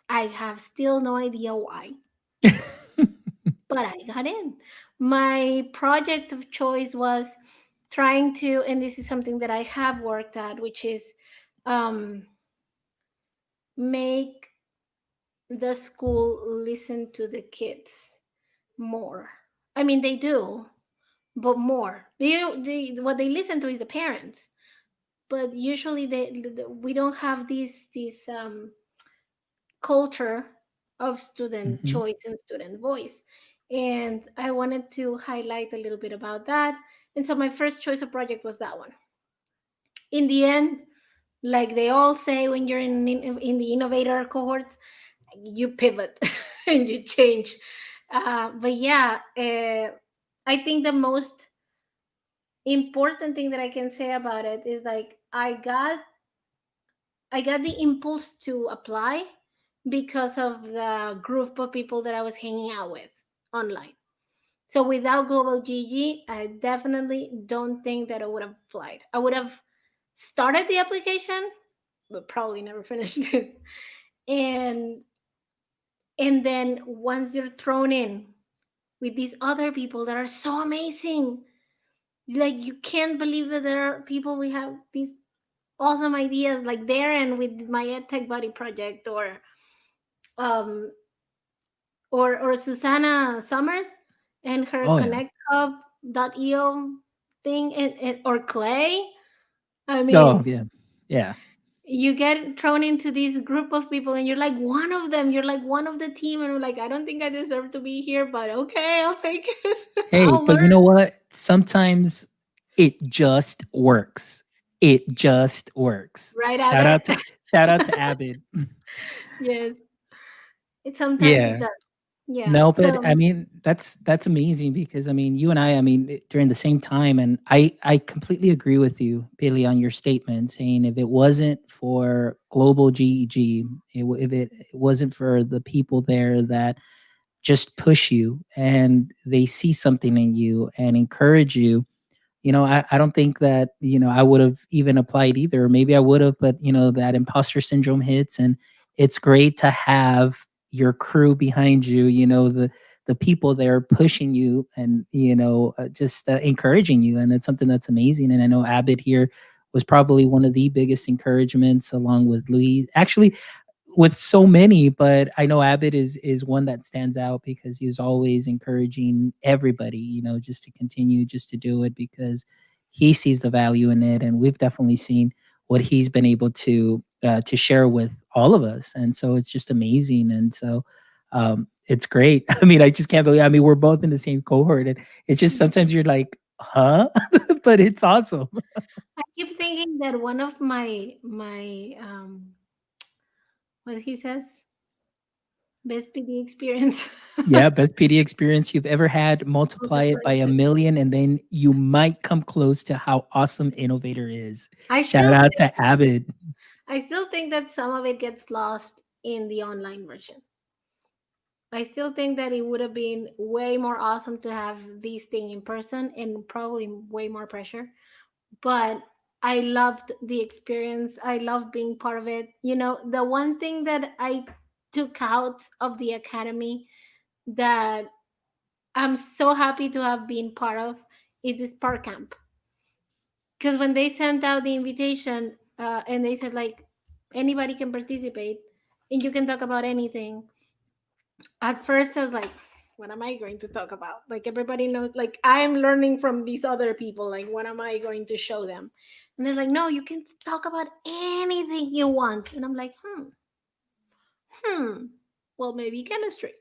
Speaker 3: I have still no idea why, but I got in. My project of choice was trying to, and this is something that I have worked at, which is um, make the school listen to the kids more. I mean, they do, but more. What they listen to is the parents, but usually we don't have this culture of student
Speaker 2: Mhm.
Speaker 3: choice and student voice. And I wanted to highlight a little bit about that. And so my first choice of project was that one. In the end, like they all say when you're in the innovator cohorts, you pivot and you change. But yeah, I think the most important thing that I can say about it is like I got the impulse to apply because of the group of people that I was hanging out with online. So without Global GG, I definitely don't think that I would have applied. I would have started the application, but probably never finished it. And and then once you're thrown in with these other people that are so amazing, like you can't believe that there are people we have these awesome ideas like Darren with my EdTech Buddy project, um or Susanna Summers and her
Speaker 2: Oh yeah.
Speaker 3: ConnectHub.io thing, and or Clay. I
Speaker 2: Oh
Speaker 3: mean,
Speaker 2: yeah. Yeah.
Speaker 3: you get thrown into this group of people and you're like one of them, you're like one of the team, and we're like, I don't think I deserve to be here, but okay, I'll take it.
Speaker 2: Hey,
Speaker 3: I'll
Speaker 2: but
Speaker 3: learn.
Speaker 2: you know what? Sometimes it just works. It just works.
Speaker 3: Right, Abed?
Speaker 2: Shout out to Avid.
Speaker 3: Yes, it sometimes it
Speaker 2: Yeah.
Speaker 3: does. Yeah,
Speaker 2: No, but
Speaker 3: so
Speaker 2: I mean that's amazing because I mean you and I mean during the same time, and I completely agree with you, Pily, on your statement saying if it wasn't for global GEG, if it wasn't for the people there that just push you and they see something in you and encourage you, I don't think that, I would have even applied either. Maybe I would have, but that imposter syndrome hits, and it's great to have your crew behind you, the people there pushing you and, just encouraging you. And it's something that's amazing. And I know Abbott here was probably one of the biggest encouragements along with Louise. Actually, with so many, but I know Abbott is one that stands out because he was always encouraging everybody, just to continue, just to do it because he sees the value in it, and we've definitely seen what he's been able to share with all of us, and so it's just amazing, and so it's great. I mean, I just can't believe. I mean, we're both in the same cohort, and it's just sometimes you're like, huh, but it's awesome.
Speaker 3: I keep thinking that one of my what he says, best PD experience.
Speaker 2: Yeah, best PD experience you've ever had, multiply it by
Speaker 3: Multiply
Speaker 2: a
Speaker 3: it.
Speaker 2: million, and then you might come close to how awesome Innovator is.
Speaker 3: I
Speaker 2: Shout
Speaker 3: still
Speaker 2: out to Avid.
Speaker 3: I still think that some of it gets lost in the online version. I still think that it would have been way more awesome to have this thing in person and probably way more pressure. But I loved the experience. I loved being part of it. The one thing that I took out of the academy that I'm so happy to have been part of is this park camp. Because when they sent out the invitation, and they said like anybody can participate and you can talk about anything, at first I was like, what am I going to talk about? Like everybody knows, like I'm learning from these other people. Like, what am I going to show them? And they're like, no, you can talk about anything you want. And I'm like, well, maybe chemistry.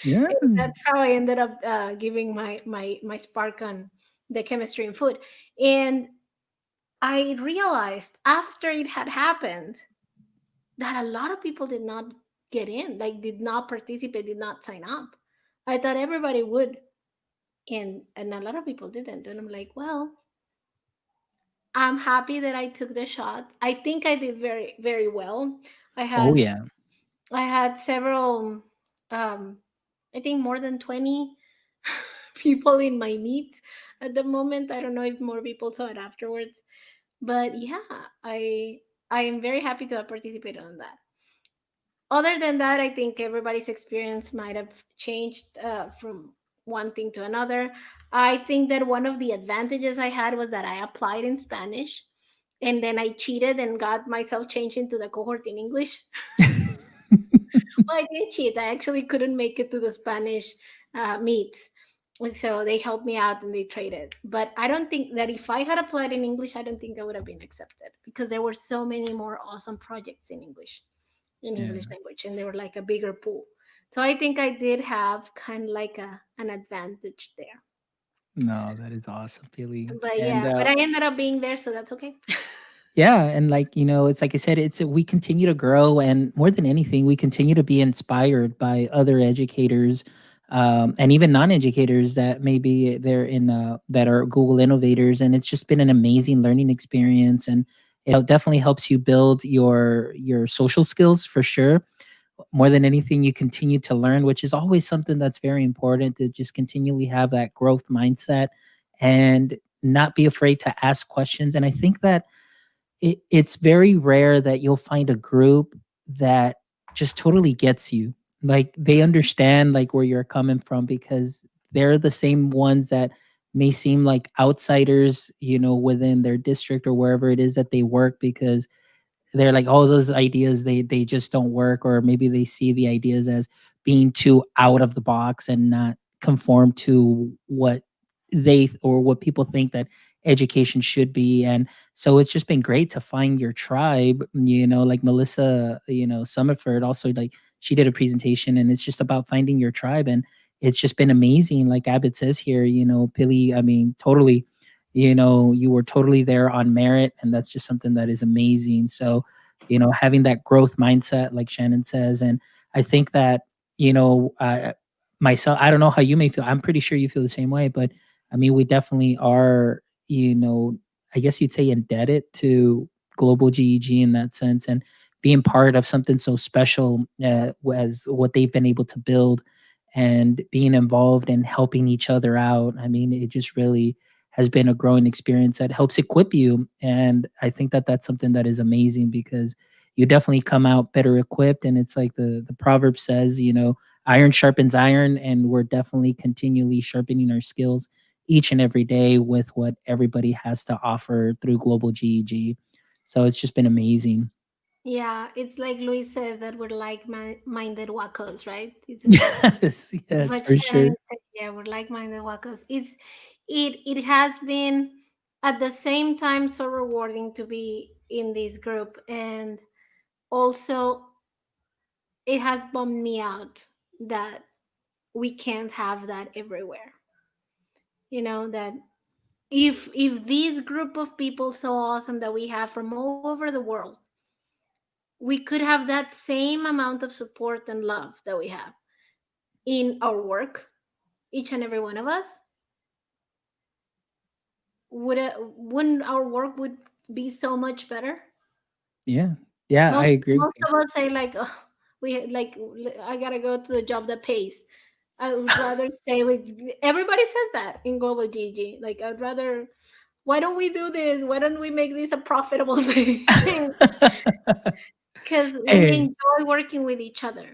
Speaker 2: Yeah.
Speaker 3: And that's how I ended up giving my spark on the chemistry and food. And I realized after it had happened that a lot of people did not get in, like did not participate, did not sign up. I thought everybody would, and a lot of people didn't. And I'm like, well, I'm happy that I took the shot. I think I did very very well. I
Speaker 2: Oh
Speaker 3: had
Speaker 2: yeah.
Speaker 3: I had several, um, I think more than 20 people in my meet at the moment. I don't know if more people saw it afterwards, but yeah, I I am very happy to have participated on that. Other than that, I think everybody's experience might have changed from one thing to another. I think that one of the advantages I had was that I applied in Spanish and then I cheated and got myself changed into the cohort in English. Well, I didn't cheat. I actually couldn't make it to the Spanish meets. And so they helped me out and they traded. But I don't think that if I had applied in English, I don't think I would have been accepted because there were so many more awesome projects in
Speaker 2: Yeah.
Speaker 3: English language, and they were like a bigger pool. So I think I did have kind of like an advantage there.
Speaker 2: No, that is awesome, Pily.
Speaker 3: But
Speaker 2: And
Speaker 3: yeah, but I ended up being there, so that's okay.
Speaker 2: yeah, and like, it's like I said, it's we continue to grow, and more than anything, we continue to be inspired by other educators, and even non-educators that maybe they're in that are Google innovators, and it's just been an amazing learning experience, and it definitely helps you build your social skills for sure. More than anything, you continue to learn, which is always something that's very important to just continually have that growth mindset and not be afraid to ask questions. And I think that it's very rare that you'll find a group that just totally gets you. Like they understand like where you're coming from because they're the same ones that may seem like outsiders, within their district or wherever it is that they work because they're like, "Oh, those ideas they just don't work," or maybe they see the ideas as being too out of the box and not conform to what they or what people think that education should be. And so it's just been great to find your tribe, like Melissa, Summerford also, like she did a presentation, and it's just about finding your tribe. And it's just been amazing. Like Abbott says here, Pily, I mean, totally, you were totally there on merit, and that's just something that is amazing. So, having that growth mindset, like Shannon says, and I think that, myself, I don't know how you may feel. I'm pretty sure you feel the same way, but I mean, we definitely are, I guess you'd say indebted to global GEG in that sense, and being part of something so special as what they've been able to build and being involved and helping each other out. I mean, it just really has been a growing experience that helps equip you. And I think that that's something that is amazing because you definitely come out better equipped. And it's like the proverb says, iron sharpens iron, and we're definitely continually sharpening our skills each and every day with what everybody has to offer through global GEG. So it's just been amazing.
Speaker 3: Yeah, it's like Luis says that we're like minded wackos, right? This is
Speaker 2: Yes, yes,
Speaker 3: what
Speaker 2: for
Speaker 3: Shannon
Speaker 2: sure.
Speaker 3: said. Yeah, we're like minded wackos. It has been at the same time so rewarding to be in this group, and also it has bummed me out that we can't have that everywhere. That if this group of people so awesome that we have from all over the world, we could have that same amount of support and love that we have in our work, each and every one of us, wouldn't our work would be so much better?
Speaker 2: Yeah. Yeah, I agree with
Speaker 3: Most
Speaker 2: you.
Speaker 3: of us say like, oh, we like I gotta go to the job that pays. I would rather stay with. Everybody says that in global GG. Like I'd rather. Why don't we do this? Why don't we make this a profitable thing? Because we
Speaker 2: Hey,
Speaker 3: enjoy working with each other.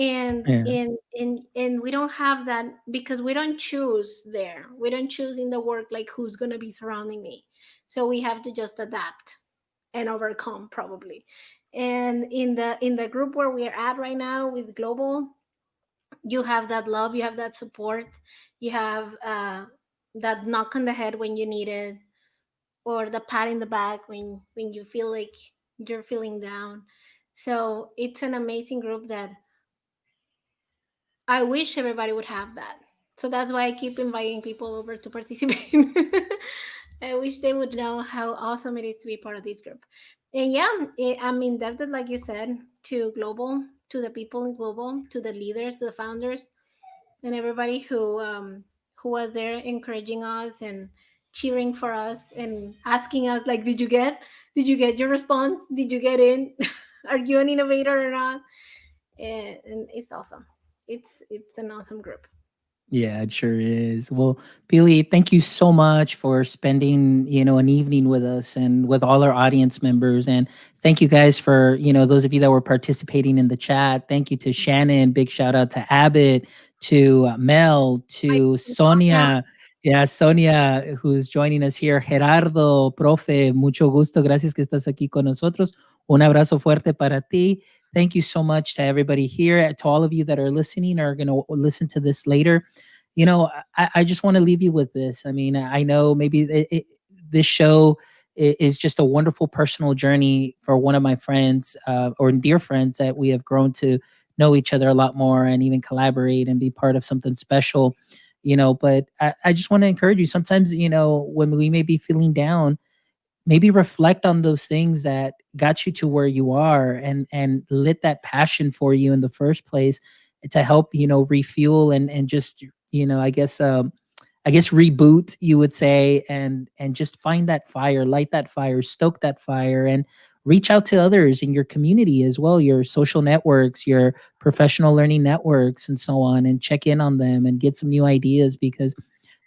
Speaker 2: Yeah.
Speaker 3: And we don't have that because we don't choose there. We don't choose in the work like who's going to be surrounding me. So we have to just adapt and overcome probably. And in the group where we are at right now with global, you have that love, you have that support, you have that knock on the head when you need it, or the pat in the back when you feel like you're feeling down. So it's an amazing group that I wish everybody would have that. So that's why I keep inviting people over to participate. I wish they would know how awesome it is to be part of this group. And yeah, I'm indebted, like you said, to Global, to the people in Global, to the leaders, to the founders, and everybody who was there encouraging us and cheering for us and asking us like, did you get your response? Did you get in? Are you an innovator or not? And it's awesome. It's an awesome group.
Speaker 2: Yeah, it sure is. Well, Billy, thank you so much for spending, an evening with us and with all our audience members. And thank you guys for, those of you that were participating in the chat. Thank you to Shannon. Big shout out to Abbott, to Mel,
Speaker 3: I
Speaker 2: to
Speaker 3: yeah.
Speaker 2: Sonia. Yeah, Sonia, who's joining us here. Gerardo, profe, mucho gusto. Gracias que estás aquí con nosotros. Un abrazo fuerte para ti. Thank you so much to everybody here, to all of you that are listening or are going to listen to this later. I just want to leave you with this. I mean, I know maybe this show is just a wonderful personal journey for one of my friends or dear friends that we have grown to know each other a lot more and even collaborate and be part of something special. But I just want to encourage you sometimes, when we may be feeling down, maybe reflect on those things that got you to where you are and lit that passion for you in the first place to help refuel and just I guess reboot, you would say, and just find that fire, light that fire, stoke that fire, and reach out to others in your community as well, your social networks, your professional learning networks, and so on, and check in on them and get some new ideas because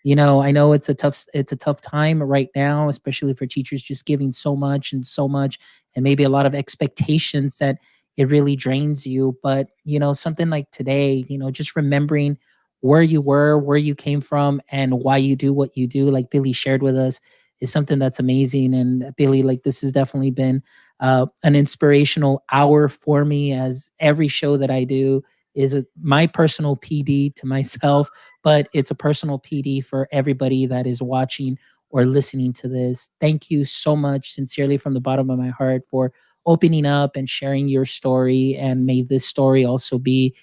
Speaker 2: I know it's a tough time right now, especially for teachers just giving so much and so much and maybe a lot of expectations that it really drains you. But, something like today, just remembering where you were, where you came from, and why you do what you do, like Billy shared with us, is something that's amazing. And Billy, like this has definitely been an inspirational hour for me, as every show that I do is my personal PD to myself, but it's a personal PD for everybody that is watching or listening to this. Thank you so much, sincerely, from the bottom of my heart, for opening up and sharing your story. And may this story also be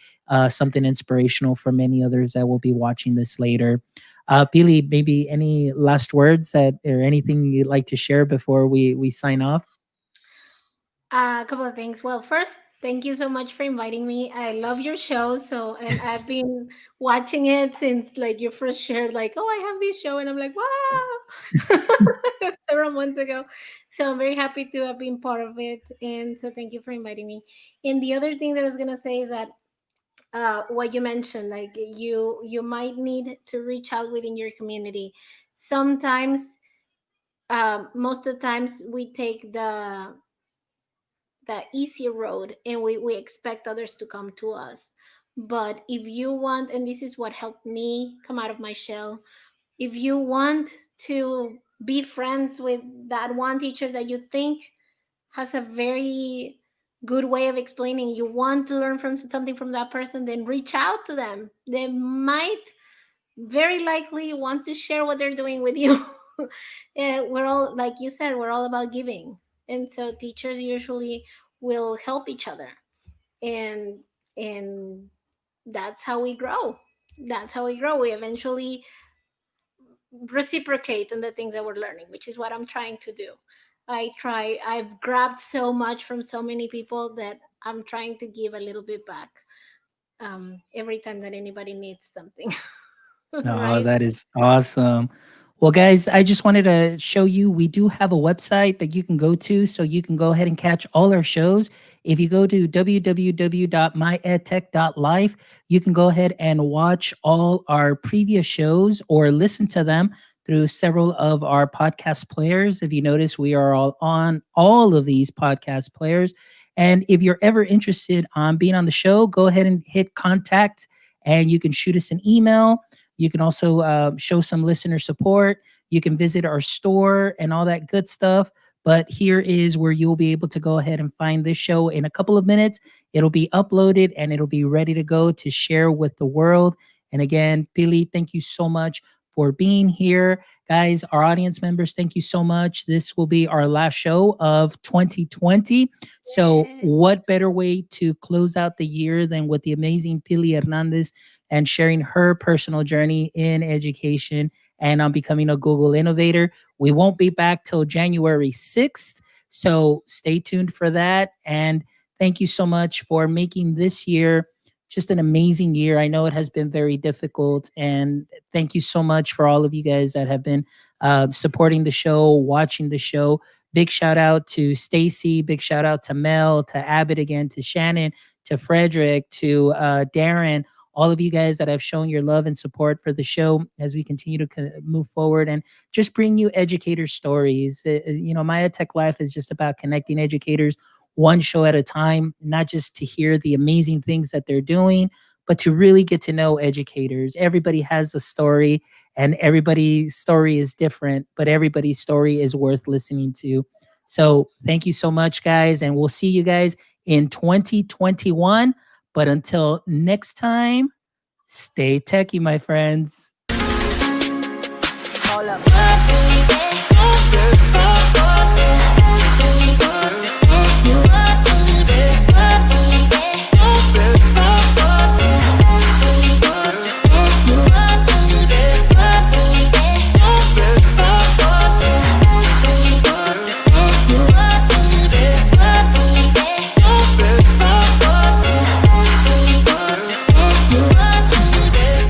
Speaker 2: something inspirational for many others that will be watching this later. Pili, maybe any last words or anything you'd like to share before we sign off?
Speaker 3: A couple of things. Well, first, thank you so much for inviting me. I love your show. So, and I've been watching it since like you first shared, like, oh, I have this show, and I'm like, wow, several months ago. So I'm very happy to have been part of it, and so thank you for inviting me. And the other thing that I was gonna say is that what you mentioned, like you might need to reach out within your community. Sometimes, most of the times, we take the easy road and we expect others to come to us. But if you want, and this is what helped me come out of my shell, if you want to be friends with that one teacher that you think has a very good way of explaining, you want to learn from something from that person, then reach out to them. They might very likely want to share what they're doing with you. And we're all, like you said, we're all about giving, and so teachers usually will help each other, and and that's how we grow. That's how we grow. We eventually reciprocate in the things that we're learning, which is what I'm trying to do. I've grabbed so much from so many people that I'm trying to give a little bit back, every time that anybody needs something.
Speaker 2: Oh,
Speaker 3: Right.
Speaker 2: that is awesome. Well, guys, I just wanted to show you we do have a website that you can go to so you can go ahead and catch all our shows. If you go to www.myedtech.life, you can go ahead and watch all our previous shows or listen to them through several of our podcast players. If you notice, we are all on all of these podcast players. And if you're ever interested on being on the show, go ahead and hit contact and you can shoot us an email. You can also show some listener support. You can visit our store and all that good stuff. But here is where you'll be able to go ahead and find this show in a couple of minutes. It'll be uploaded and it'll be ready to go to share with the world. And again, Pily, thank you so much for being here. Guys, our audience members, thank you so much. This will be our last show of 2020. So,
Speaker 3: Yeah.
Speaker 2: what better way to close out the year than with the amazing Pilar Hernandez and sharing her personal journey in education and on becoming a Google Innovator? We won't be back till January 6th. So, stay tuned for that. And thank you so much for making this year just an amazing year. I know it has been very difficult. And thank you so much for all of you guys that have been supporting the show, watching the show. Big shout out to Stacy. Big shout out to Mel, to Abbott again, to Shannon, to Frederick, to Darren. All of you guys that have shown your love and support for the show as we continue to move forward and just bring you educator stories. My EdTech Life is just about connecting educators one show at a time, not just to hear the amazing things that they're doing, but to really get to know educators. Everybody has a story and everybody's story is different, but everybody's story is worth listening to. So thank you so much, guys. And we'll see you guys in 2021. But until next time, stay techie, my friends.
Speaker 1: Hold up.